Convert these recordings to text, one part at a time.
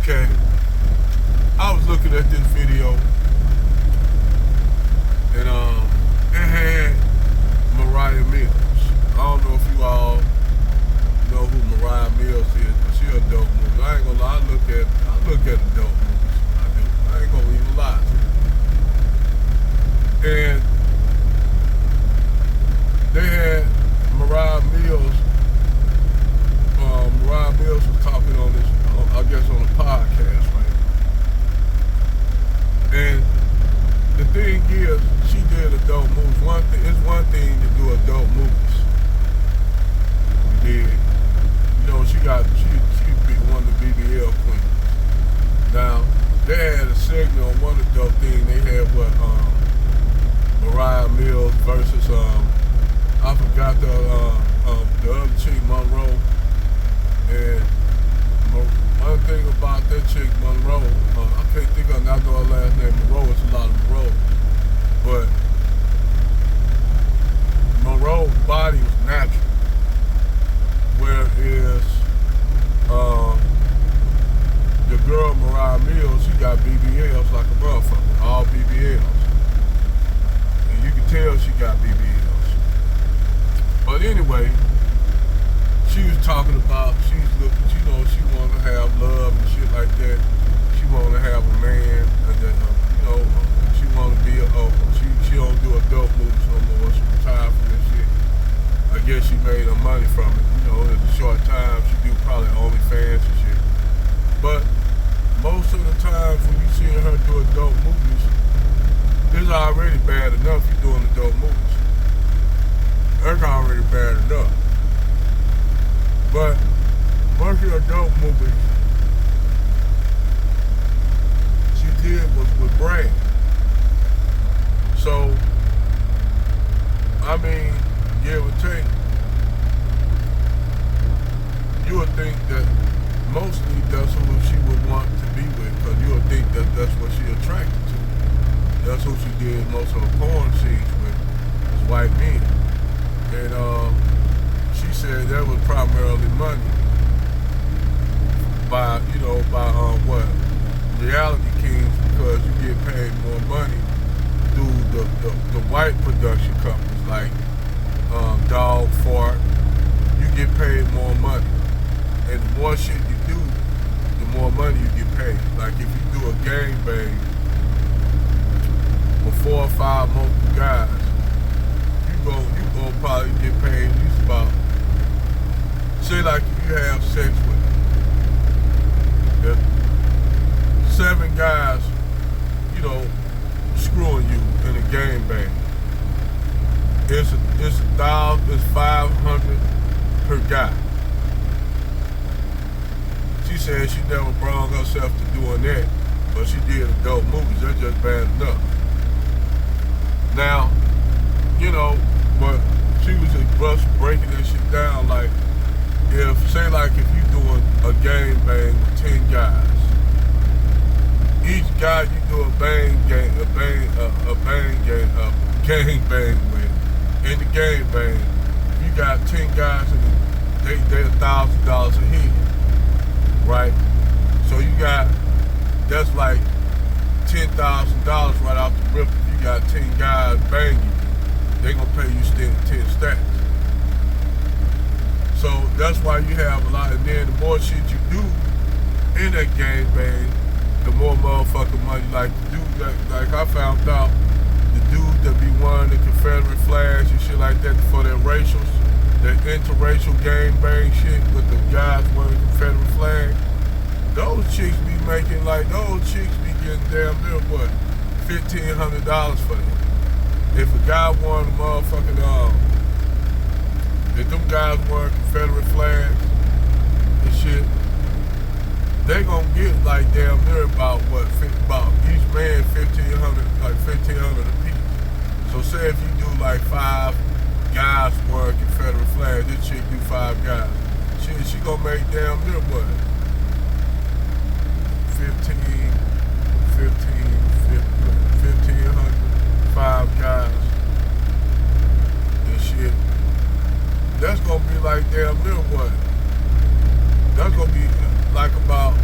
Okay, I was looking at this video and it had Mariah Mills. I don't know if you all know who Mariah Mills is, but she a dope movie. I ain't gonna lie, I look at the dope movies. I do. I ain't gonna even lie to you. And they had Mariah Mills. Mariah Mills was talking on this, I guess, on a podcast, right? And the thing is, she did adult movies. It's one thing to do adult movies. She did. You know, she be one of the BBL queens. Now, they had a segment on one adult thing. They had what Mariah Mills versus I forgot the other chick, Monroe. And one thing about that chick, Monroe, I can't think of, I know her last name, Monroe. It's a lot of Monroe. But Monroe's body was natural. Whereas the girl, Mariah Mills, she got BBLs like a motherfucker, all BBLs. And you can tell she got BBLs. But anyway, she was talking about, she's looking, you know, she wanted to have love and shit like that. She wanted to have a man, and then, you know, she wanted to be she don't do adult movies no more. She retired from this shit. I guess she made her money from it. You know, it's a short time. She do probably OnlyFans and shit. But most of the times when you see her do adult movies, it's already bad enough you're doing adult movies. That's already bad enough. But most of the adult movies she did was with Brad. So, I mean, give or take, you would think that mostly that's who she would want to be with, because you would think that that's what she attracted to. That's who she did most of the porn scenes with, was white men. And she said that was primarily money. By what? Reality Kings, because you get paid more money through the white production companies like Dog Fart. You get paid more money. And the more shit you do, the more money you get paid. Like if you do a gangbang with 4 or 5 multiple guys, you gonna probably get paid at least about, say like if you have sex with 7 guys, you know, screwing you in a gangbang. It's 500 per guy. She said she never brought herself to doing that, but she did adult movies. That's just bad enough. Now, you know, but she was just breaking that shit down. Like, say like if you doing a gangbang with 10 guys, each guy you do a gangbang with, in the gangbang, you got 10 guys and they $1,000 a head, right? So you got, that's like $10,000 right off the rip. If you got 10 guys banging you, they gonna pay you 10 stacks. So that's why you have a lot, and then the more shit you do in that gangbang, the more motherfucking money. Like the dude, like I found out, the dude that be wearing the Confederate flags and shit like that for their racials, that interracial gangbang shit with the guys wearing the Confederate flag, those chicks be making, like, those chicks be getting damn near what, $1,500 for them. If a guy won a motherfucking, if them guys wearing Confederate flags and shit, they gonna get like damn near about what, about each man $1,500, like $1,500 a piece. So say if you do like 5 guys wearing Confederate flags, this chick do 5 guys. She gonna make damn near what? 1,500, 5 guys and shit. That's gonna be like damn near what? That's gonna be like about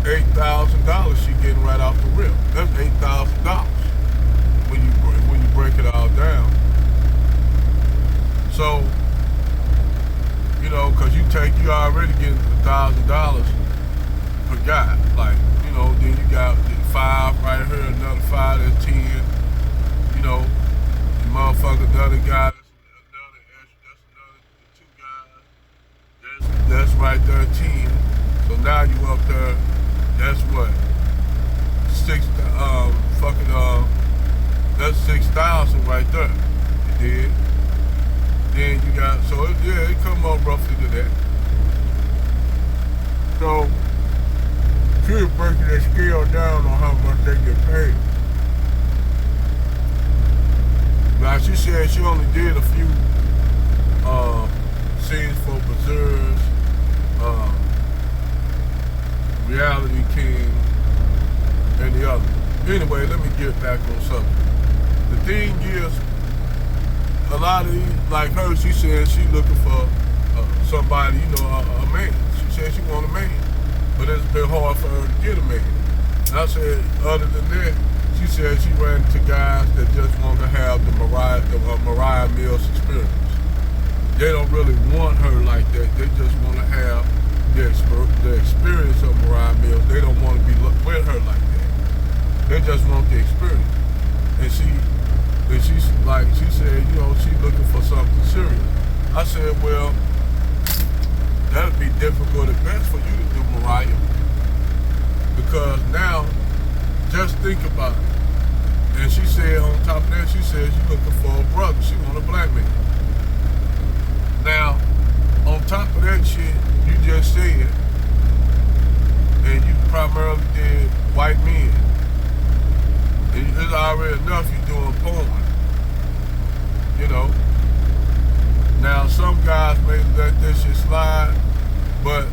$8,000 $8,000 she getting right off the rip. That's $8,000 when you break it all down. So, you know, cause you already getting $1,000 per guy. Like, you know, then you got 5 right here, another 5, that's 10. You know, the motherfucker, the other guy, that's another 2 guys. That's right there 10. So now you up there, that's what? That's 6,000 right there. You did. Then you got, so it come up roughly to that. So, she's breaking that scale down on how much they get paid. Now she said she only did a few scenes for Berserk's, Reality King, and the other. Anyway, let me get back on something. The thing is, a lot of these, like her, she said she looking for somebody, you know, a man. She said she want a man, but it's been hard for her to get a man. And I said, other than that, she said she ran into guys that just want to have the Mariah Mills experience. They don't really want her like that. They just want to have the experience of Mariah Mills. They don't want to be with her like that. They just want the experience. And she said, you know, she's looking for something serious. I said, well, that'd be difficult at best for you to do, Mariah. Because now, just think about it. And she said, on top of that, she said she's looking for a brother. She want a black man. Now, on top of that shit, you just said, and you primarily did white men. And it's already enough you doing porn. You know. Now, some guys may let this shit slide, but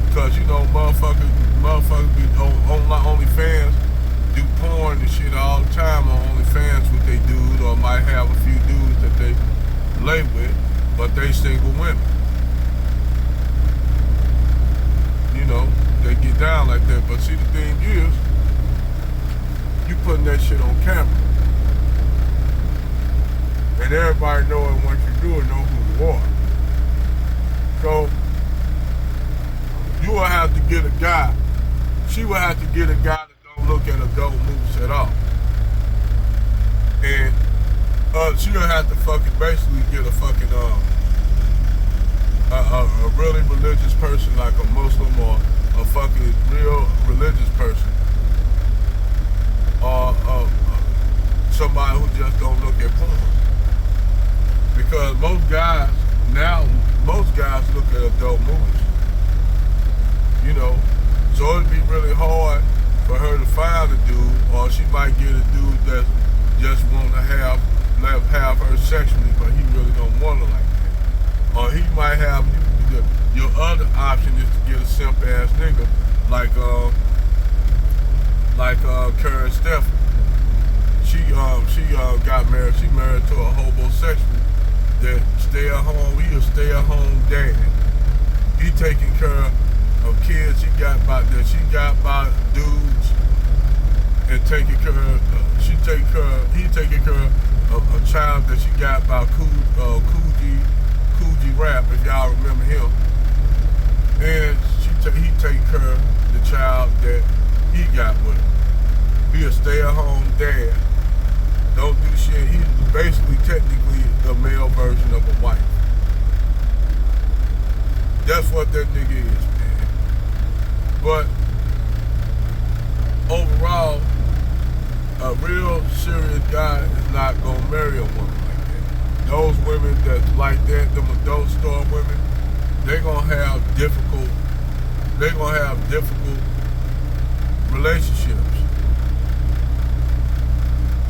because, you know, motherfuckers be on OnlyFans, do porn and shit all the time on OnlyFans with they dude, or might have a few dudes that they lay with, but they single women. You know, they get down like that. But see, the thing is, you putting that shit on camera. And everybody knowing what you do and know who you are. So, you will have to get a guy. She will have to get a guy that don't look at adult movies at all. And she'll have to fucking basically get a fucking a really religious person, like a Muslim or a fucking real religious person, or somebody who just don't look at porn. Because most guys look at adult movies. You know, so it'd be really hard for her to find a dude, or she might get a dude that just want to have her sexually, but he really don't want her like that. Or he might have, your other option is to get a simp ass nigga like Karen Stefan. She got married. She married to a homosexual that stay at home. He a stay at home dad. He taking care of kids. He got dudes, and taking care of. He taking care of a child that she got by Coogee Rap, if y'all remember him. And he take care of the child that he got with him. He a stay-at-home dad. Don't do shit. He's basically technically the male version of a wife. That's what that nigga is, man. But overall, a real serious guy is not gonna marry a woman like that. Those women that's like that, them adult store women, they're gonna have difficult relationships.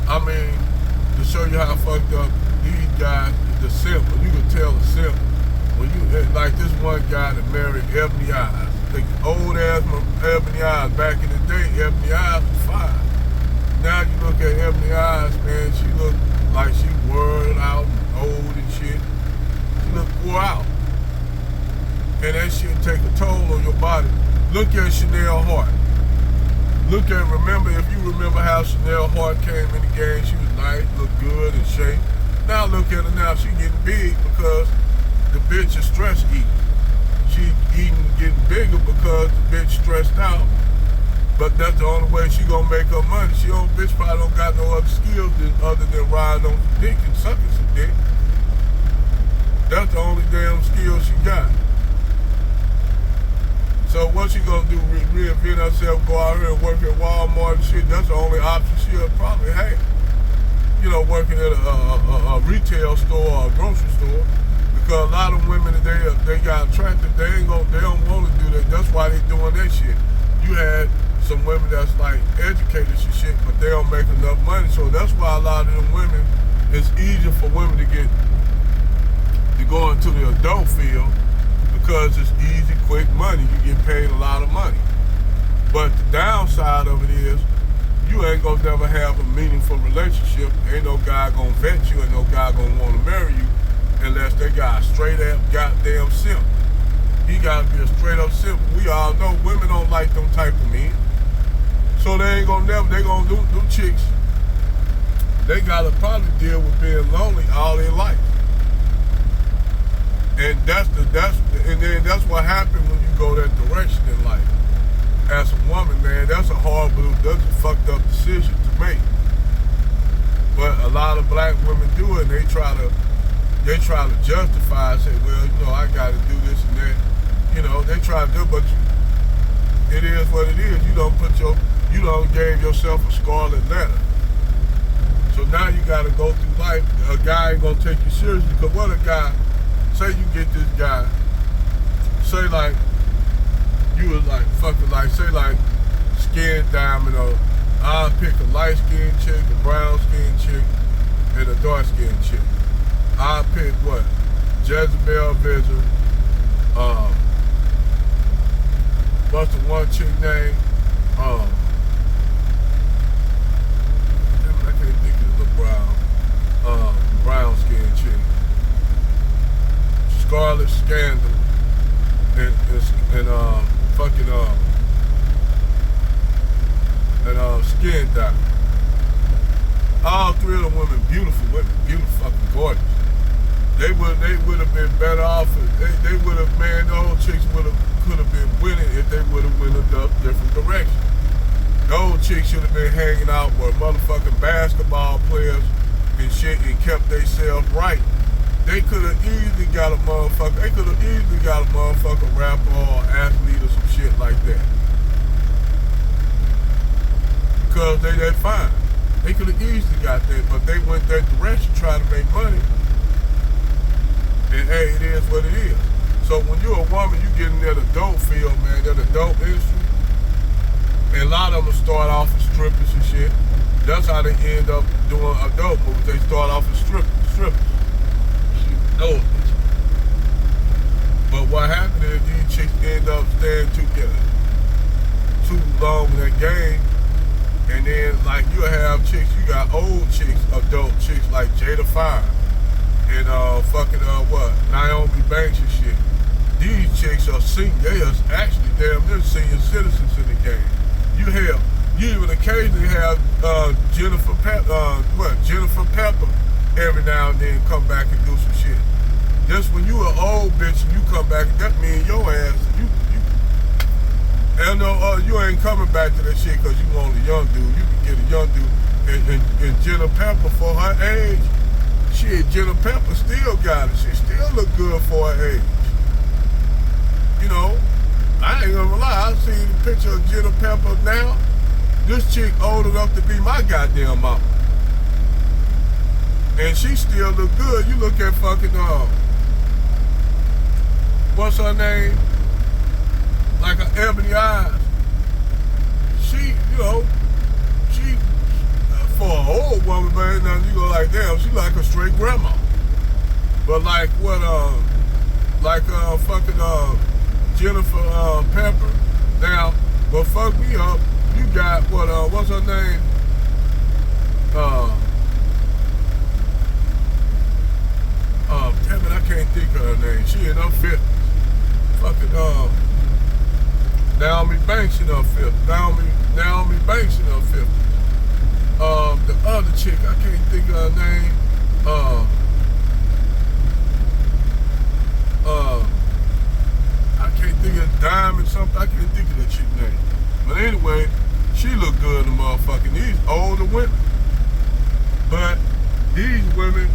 I mean, to show you how fucked up these guys, the simp, you can tell the simp, when you, like this one guy that married Ebony Eyes, the old ass Ebony Eyes, back in the day, Ebony Eyes was fine. Now you look at Ebony Eyes, man, she look like she worn out and old and shit. She look wore out. And that shit take a toll on your body Look at Chanel Hart. Remember, if you remember how Chanel Hart came in the game, she was nice, looked good in shape. Now look at her now, she getting big because the bitch is stress eating. She getting bigger because the bitch stressed out. But that's the only way she gonna make her money. Bitch probably don't got no other skills other than riding on some dick and sucking some dick. That's the only damn skill she got. So what she gonna do? Reinvent herself, go out here and work at Walmart and shit? That's the only option she'll probably have. Working at a retail store or a grocery store. Because a lot of women they got attracted, they don't want to do that. That's why they doing that shit. You had some women that's like educated and shit, but they don't make enough money. So that's why a lot of them women, it's easier for women to go into the adult field because it's easy, quick money. You get paid a lot of money. But the downside of it is you ain't gonna never have a meaningful relationship. Ain't no guy gonna vet you, ain't no guy gonna want to marry you unless they got a straight up goddamn simp. He gotta be a straight up simp. We all know women don't like them type of men. So they ain't gonna they gonna do chicks. They gotta probably deal with being lonely all their life. And that's what happens when you go that direction in life. As a woman, man, that's a horrible, that's a fucked up decision to make. But a lot of black women do it, and they try to justify and say, well, I gotta do this and that. They try to do it, but it is what it is. You don't gave yourself a scarlet letter. So now you gotta go through life. A guy ain't gonna take you seriously, because what a guy, say you get this guy, say like, you was like fucking say like Skin Diamond, or I'll pick a light skinned chick, a brown skinned chick, and a dark skinned chick. I'll pick what? Jezebel Vizard, what's the one chick name? I can't think of the brown skinned chick. Scarlet Scandal, and Skin Diamond. All three of them women, beautiful fucking gorgeous. They would have been better off. They would have, man, those chicks could have been winning if they would have went a different direction. Those chicks should have been hanging out with motherfucking basketball players and shit and kept themselves right. They could have easily got a motherfucker rapper or athlete or some shit like that. Because they fine. They could have easily got that, but they went that direction trying to make money. And hey, it is what it is. So when you're a woman, you get in that adult field, man, that adult industry. And a lot of them start off as strippers and shit. That's how they end up doing adult movies. They start off as strippers. Shit, but what happened is these chicks end up staying too long in that game. And then, like, you have chicks, you got old chicks, adult chicks like Jada Fire and Naomi Banks and shit. These chicks are they are actually damn near senior citizens in the game. You even occasionally have Jennifer Pepper every now and then come back and do some shit. Just when you an old bitch and you come back, that means your ass, you ain't coming back to that shit because you want a young dude. You can get a young dude. And Jenna Pepper, for her age, Jenna Pepper still got it. She still look good for her age. I ain't gonna lie. I seen the picture of Jenna Pepper now. This chick old enough to be my goddamn mama. And she still look good. You look at fucking, what's her name? Like her ebony eyes. She, for an old woman, man, now you go like, damn, she like a straight grandma. But like what, Jennifer Pepper, now, but fuck me up, you got what's her name? Damn it, I can't think of her name. She in her 50s. Fucking, Naomi Banks in her 50s. Naomi Banks in her 50s. The other chick, I can't think of her name. I can't think of Diamond something. I can't think of that chick name. But anyway, she look good in the motherfucking. These older women. But these women,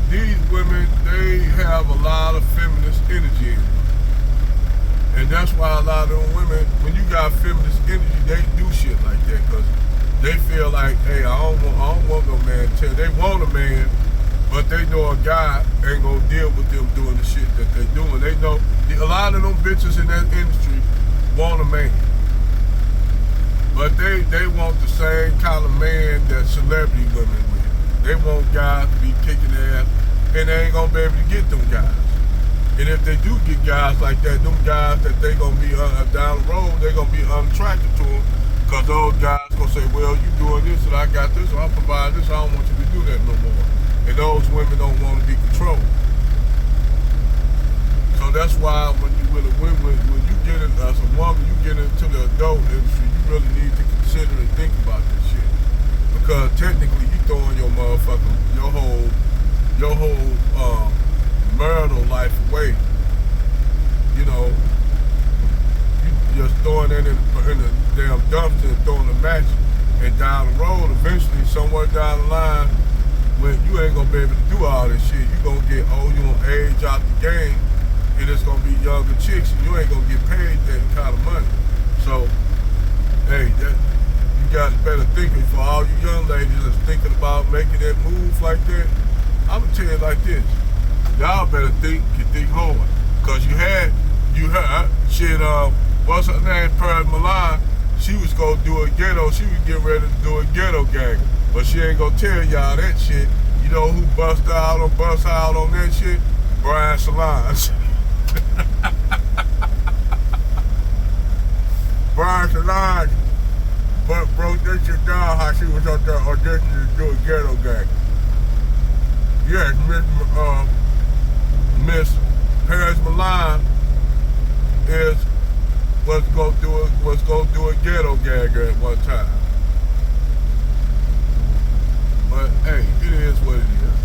they have a lot of feminist energy in them. And that's why a lot of them women, when you got feminist energy, they do shit like that. Because they feel like, hey, I don't want no man to tell. They want a man, but they know a guy ain't gonna deal with them doing the shit that they doing. They know, a lot of them bitches in that industry want a man. But they want the same kind of man that celebrity women with. They want guys to be kicking ass, and they ain't gonna be able to get them guys. And if they do get guys like that, them guys that they gonna be down the road, they gonna be unattracted to them, because those guys gonna say, well, you doing this and I got this, or I provide this, I don't want you to do that no more. And those women don't want to be controlled. So that's why when you when you get in, as a woman, you get into the adult industry, you really need to consider and think about this shit. Because technically you throwing your motherfucking, your whole marital life away. You know, you just throwing it in the damn dumpster and throwing a match, and down the road, eventually, somewhere down the line, when you ain't gonna be able to do all this shit, you gonna get old, you gonna age out the game, and it's gonna be younger chicks, and you ain't gonna get paid that kind of money. So, hey, you guys better thinking for all you young ladies that's thinking about making that move like that. I'm gonna tell you like this. Y'all better think hard. Cause you heard, shit, what's her name, Pearl Milan, she was gonna do a ghetto, she was getting ready to do a ghetto gang. But she ain't gonna tell y'all that shit. You know who bust out on that shit? Brian Salons. Brian Salons broke that shit down how she was out there auditioning to do a ghetto gang. Yes, Miss Paris Milan was gonna do a ghetto gag at one time. But hey, it is what it is.